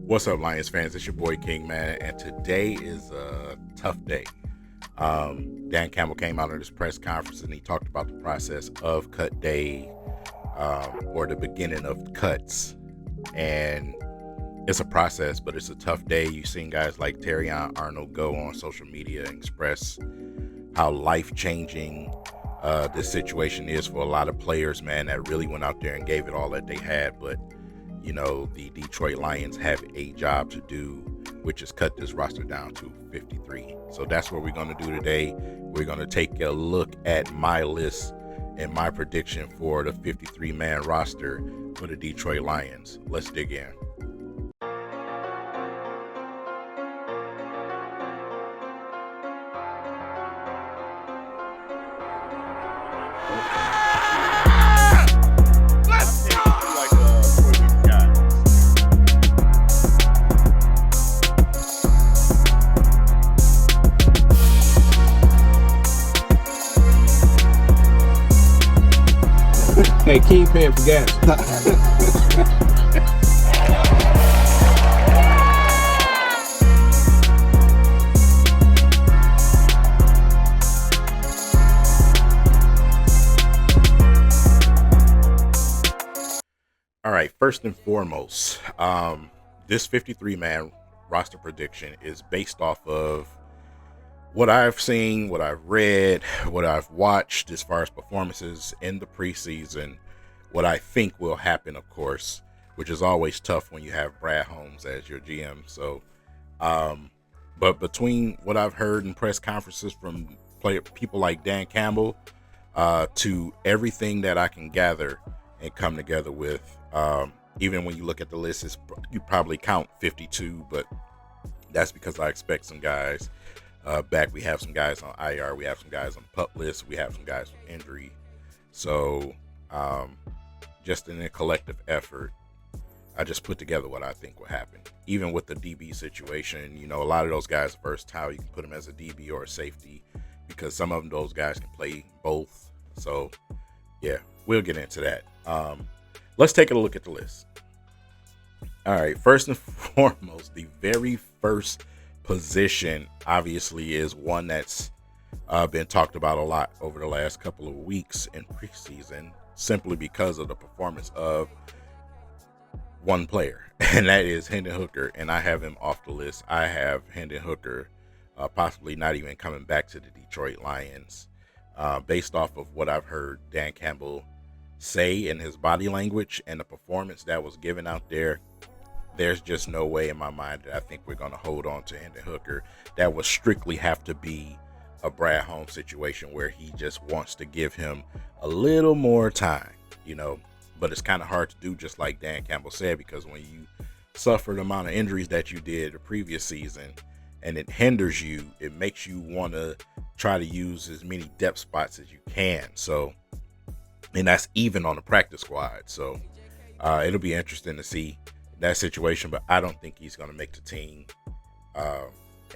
What's up, Lions fans? It's your boy King, man, and today is a tough day. Dan Campbell came out at his press conference and he talked about the process of cut day, or the beginning of cuts. And it's a process, but it's a tough day. You've seen guys like Terrion Arnold go on social media and express how life-changing this situation is for a lot of players, man, that really went out there and gave it all that they had. But the Detroit Lions have a job to do, which is cut this roster down to 53. So that's what we're going to do today. We're going to take a look at my list and my prediction for the 53-man roster for the Detroit Lions. Let's dig in. Hey, King paying for gas. All right, first and foremost, this 53-man roster prediction is based off of what I've seen, what I've read, what I've watched as far as performances in the preseason, what I think will happen, of course, which is always tough when you have Brad Holmes as your GM. So, but between what I've heard in press conferences from people like Dan Campbell, to everything that I can gather and come together with, even when you look at the list, you probably count 52, but that's because I expect some guys back. We have some guys on IR. We have some guys on the PUP list. We have some guys with injury. So just in a collective effort, I just put together what I think will happen. Even with the DB situation, a lot of those guys are versatile. You can put them as a DB or a safety because some of those guys can play both. So yeah, we'll get into that. Let's take a look at the list. All right, first and foremost, the very first position obviously is one that's been talked about a lot over the last couple of weeks in preseason, simply because of the performance of one player, and that is Hendon Hooker. And I have him off the list. I have Hendon Hooker possibly not even coming back to the Detroit Lions, based off of what I've heard Dan Campbell say in his body language and the performance that was given out there. There's just no way in my mind that I think we're going to hold on to Hendon Hooker. That would strictly have to be a Brad Holmes situation where he just wants to give him a little more time, but it's kind of hard to do, just like Dan Campbell said, because when you suffer the amount of injuries that you did the previous season and it hinders you, it makes you want to try to use as many depth spots as you can. So, and that's even on the practice squad. So it'll be interesting to see that situation, but I don't think he's going to make the team.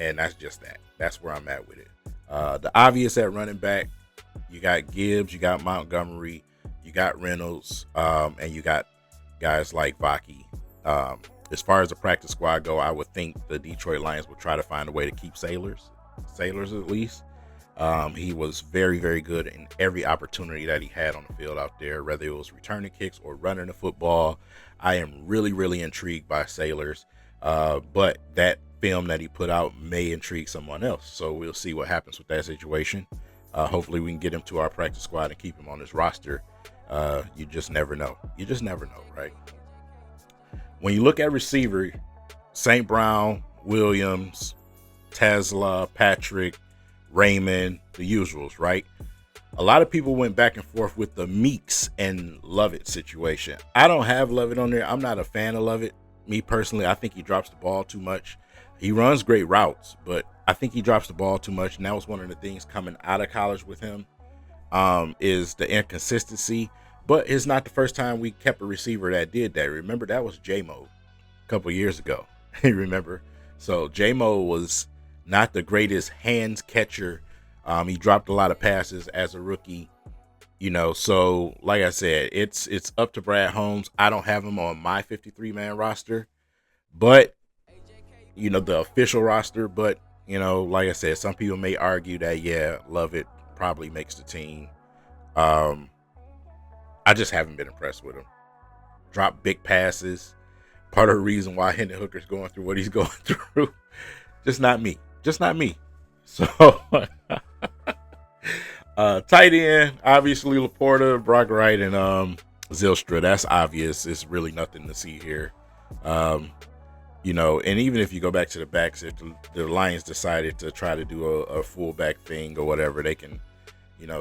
And that's just that. That's where I'm at with it. The obvious at running back, you got Gibbs, you got Montgomery, you got Reynolds, and you got guys like Vaki. As far as the practice squad go, I would think the Detroit Lions will try to find a way to keep Sailors at least. He was very, very good in every opportunity that he had on the field out there, whether it was returning kicks or running the football. I am really, really intrigued by Sailors, but that film that he put out may intrigue someone else. So we'll see what happens with that situation. Hopefully we can get him to our practice squad and keep him on this roster. You just never know. You just never know, right? When you look at receiver, St. Brown, Williams, Tesla, Patrick, Raymond, the usuals, right? A lot of people went back and forth with the Meeks and Lovett situation. I don't have Lovett on there. I'm not a fan of Lovett. Me personally, I think he drops the ball too much. He runs great routes, but I think he drops the ball too much. And that was one of the things coming out of college with him, is the inconsistency. But it's not the first time we kept a receiver that did that. Remember, that was J-Mo a couple years ago. Remember? So J-Mo was not the greatest hands catcher. He dropped a lot of passes as a rookie. You know, so like I said, it's up to Brad Holmes. I don't have him on my 53-man roster, but the official roster, but like I said, some people may argue that Lovett probably makes the team. I just haven't been impressed with him. Drop big passes. Part of the reason why Hendon Hooker's going through what he's going through. Just not me. So tight end, obviously Laporta, Brock Wright, and Zylstra. That's obvious. It's really nothing to see here. And even if you go back to the backs, if the Lions decided to try to do a fullback thing or whatever, they can,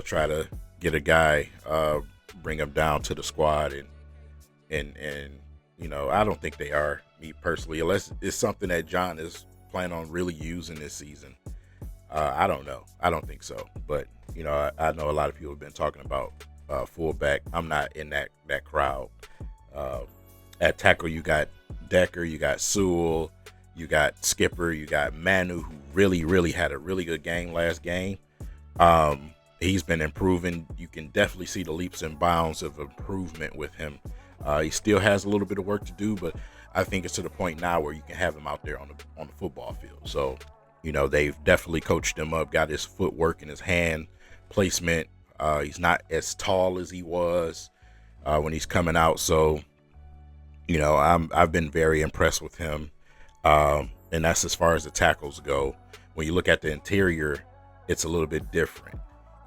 try to get a guy, bring him down to the squad, and I don't think they are, me personally, unless it's something that John is planning on really using this season. I don't know. I don't think so. But, I know a lot of people have been talking about fullback. I'm not in that crowd. At tackle, you got Decker, you got Sewell, you got Skipper, you got Manu, who really, really had a really good game last game. He's been improving. You can definitely see the leaps and bounds of improvement with him. He still has a little bit of work to do, but I think it's to the point now where you can have him out there on the football field. So, they've definitely coached him up, got his footwork and his hand placement. He's not as tall as he was when he's coming out. So, I've been very impressed with him. And that's as far as the tackles go. When you look at the interior, it's a little bit different.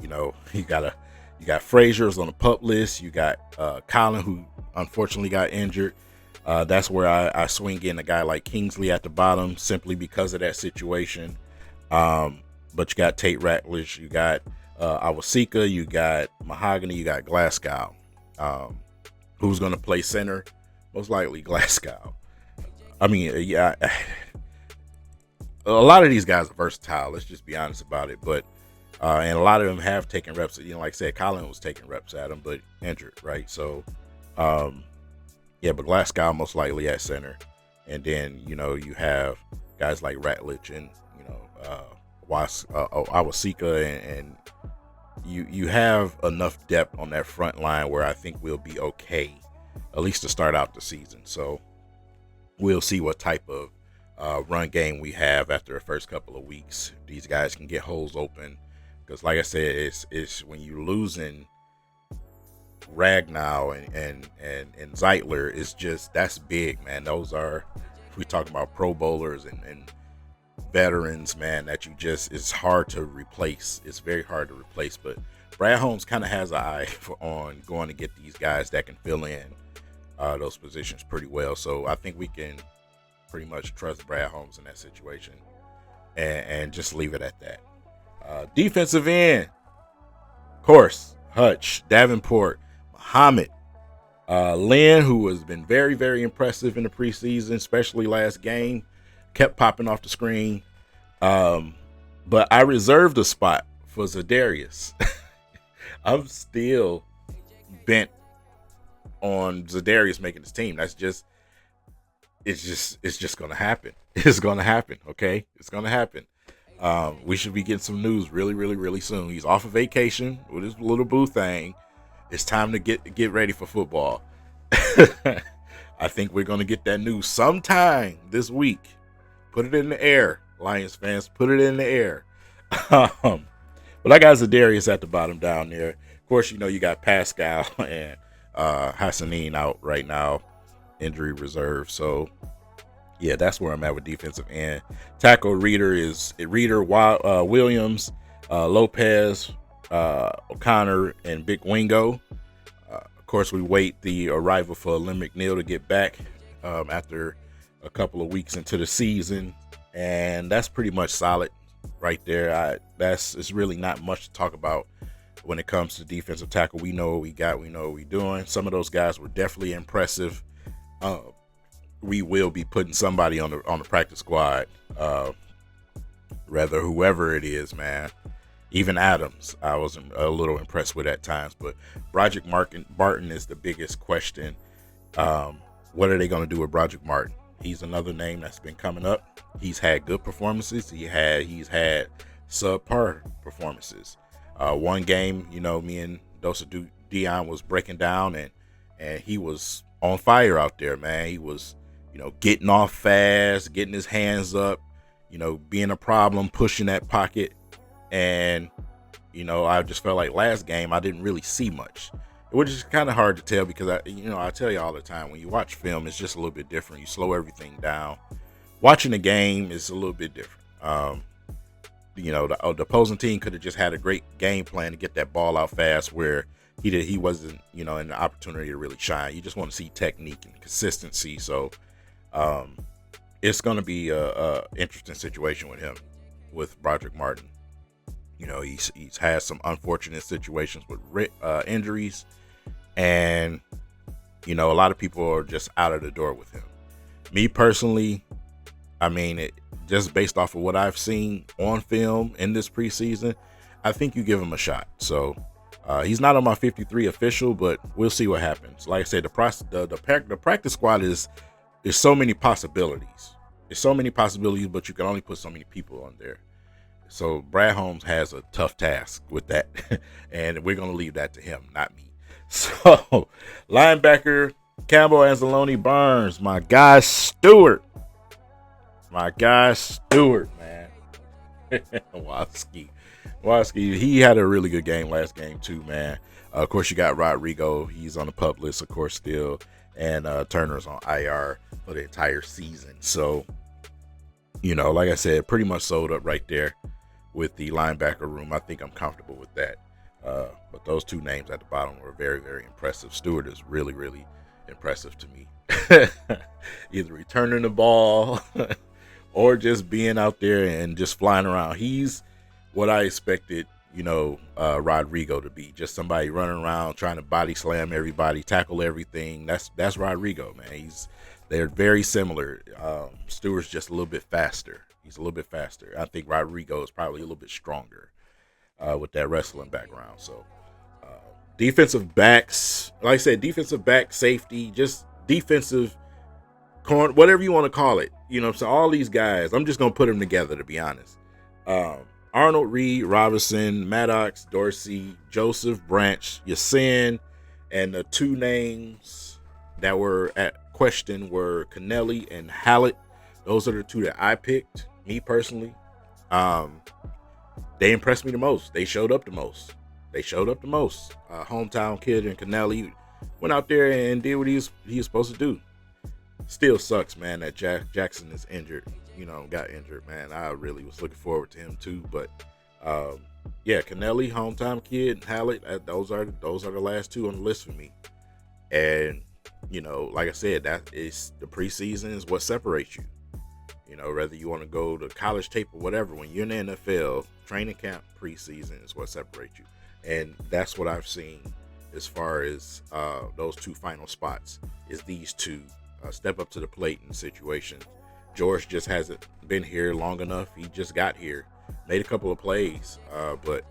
You got Frazier's on the pup list. You got Colin, who unfortunately got injured. That's where I swing in a guy like Kingsley at the bottom simply because of that situation. But you got Tate Ratledge, you got Awasika, you got Mahogany, you got Glasgow. Who's going to play center? Most likely Glasgow. I mean, yeah, a lot of these guys are versatile. Let's just be honest about it. But and a lot of them have taken reps. Like I said, Colin was taking reps at him, but injured, right? So, but Glasgow most likely at center. And then, you have guys like Ratledge and, Awasika, and you have enough depth on that front line where I think we'll be okay, at least to start out the season. So we'll see what type of run game we have after the first couple of weeks. These guys can get holes open. Because like I said, it's when you're losing Ragnow and Zeitler, it's just, that's big, man. Those are, if we talk about Pro Bowlers and veterans, man, that it's hard to replace. It's very hard to replace. But Brad Holmes kind of has an eye on going to get these guys that can fill in those positions pretty well. So I think we can pretty much trust Brad Holmes in that situation and just leave it at that. Defensive end, of course, Hutch, Davenport, Muhammad, Lynn, who has been very, very impressive in the preseason, especially last game, kept popping off the screen. But I reserved a spot for ZaDarius. I'm still bent on ZaDarius making this team. It's just going to happen. It's going to happen. Okay. It's going to happen. We should be getting some news really, really, really soon. He's off of vacation with his little boo thing. It's time to get ready for football. I think we're going to get that news sometime this week. Put it in the air, Lions fans. Put it in the air. But I got ZaDarius at the bottom down there. Of course, you got Pascal and Hassanin out right now, injury reserve. So, yeah, that's where I'm at with defensive end. Tackle Reader, Williams, Lopez, O'Connor, and Big Wingo. Of course, we wait the arrival for Lynn McNeil to get back after a couple of weeks into the season, and that's pretty much solid right there. It's really not much to talk about when it comes to defensive tackle. We know what we got. We know what we're doing. Some of those guys were definitely impressive. We will be putting somebody on the practice squad, rather whoever it is, man. Even Adams, I was a little impressed with at times. But Broderick Martin is the biggest question. What are they going to do with Broderick Martin? He's another name that's been coming up. He's had good performances. He's had subpar performances. One game, me and Dosa Dion was breaking down, and he was on fire out there, man. He was getting off fast, getting his hands up, being a problem, pushing that pocket. And, I just felt like last game I didn't really see much, which is kind of hard to tell because I tell you all the time, when you watch film, it's just a little bit different. You slow everything down. Watching the game is a little bit different. The opposing team could have just had a great game plan to get that ball out fast where he wasn't, in the opportunity to really shine. You just want to see technique and consistency. So it's going to be a interesting situation with him, with Broderick Martin. He's had some unfortunate situations with injuries, and a lot of people are just out of the door with him. Me personally, just based off of what I've seen on film in this preseason, I think you give him a shot. So he's not on my 53 official, but we'll see what happens. Like I said, the practice squad there's so many possibilities. There's so many possibilities, but you can only put so many people on there. So Brad Holmes has a tough task with that, and we're going to leave that to him, not me. So linebacker, Campbell, Anzalone, Barnes, my guy Stewart, man. Waski, he had a really good game last game too, man. Of course, you got Rodrigo. He's on the PUP list, of course, still. And Turner's on IR for the entire season. So, like I said, pretty much sold up right there with the linebacker room. I think I'm comfortable with that. But those two names at the bottom were very, very impressive. Stewart is really, really impressive to me. Either returning the ball or just being out there and just flying around. He's what I expected, Rodrigo to be. Just somebody running around trying to body slam everybody, tackle everything. That's Rodrigo, man. They're very similar. Stewart's just a little bit faster. He's a little bit faster. I think Rodrigo is probably a little bit stronger with that wrestling background. So defensive backs, like I said, defensive back, safety, just defensive corner, whatever you want to call it. So all these guys, I'm just going to put them together, to be honest. Arnold, Reed, Robinson, Maddox, Dorsey, Joseph, Branch, Yasin, and the two names that were at question were Kennelly and Hallett. Those are the two that I picked, me personally. They impressed me the most. They showed up the most. Hometown kid and Kennelly went out there and did what he was supposed to do. Still sucks, man, that Jackson is injured. Got injured, man. I really was looking forward to him too. But Kennelly, hometown kid, Hallett, those are the last two on the list for me. And like I said, that is the preseason is what separates you. Whether you want to go to college tape or whatever, when you're in the NFL, training camp, preseason is what separates you. And that's what I've seen as far as those two final spots is these two step up to the plate in situations. George just hasn't been here long enough. He just got here, made a couple of plays, but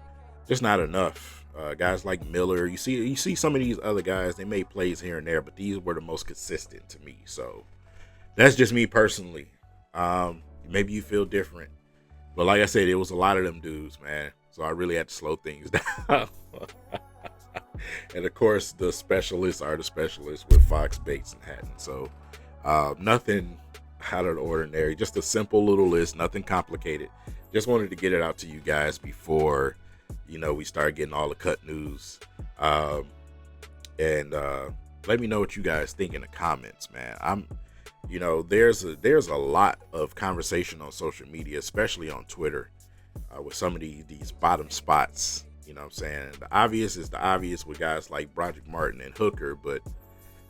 just not enough. Guys like Miller, you see some of these other guys, they made plays here and there, but these were the most consistent to me. So that's just me personally. Maybe you feel different, but like I said, it was a lot of them dudes, man. So I really had to slow things down. And of course, the specialists are the specialists with Fox, Bates, and Hatton. So nothing out of the ordinary, just a simple little list, nothing complicated. Just wanted to get it out to you guys before we start getting all the cut news. And let me know what you guys think in the comments, man. There's a lot of conversation on social media, especially on Twitter, with some of these bottom spots. You know what I'm saying? The obvious is the obvious with guys like Broderick Martin and Hooker, but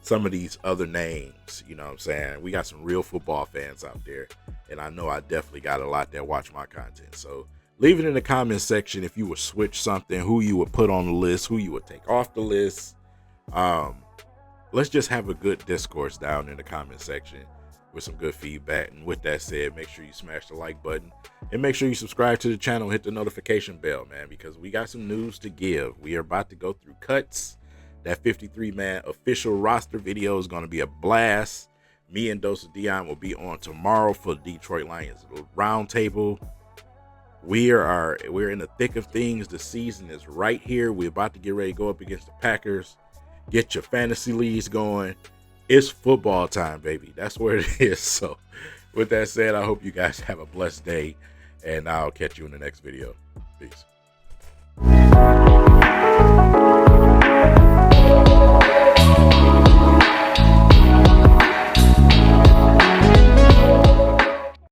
some of these other names, you know what I'm saying? We got some real football fans out there, and I know I definitely got a lot that watch my content. So leave it in the comments section if you would switch something, who you would put on the list, who you would take off the list. Let's just have a good discourse down in the comment section with some good feedback. And with that said, make sure you smash the like button and make sure you subscribe to the channel, hit the notification bell, man, because we got some news to give. We are about to go through cuts. That 53-man official roster video is going to be a blast. Me and Dose of Dion will be on tomorrow for the Detroit Lions Roundtable. We're in the thick of things. The season is right here. We're about to get ready to go up against the Packers. Get your fantasy leagues going. It's football time, baby. That's where it is. So with that said, I hope you guys have a blessed day, and I'll catch you in the next video. Peace.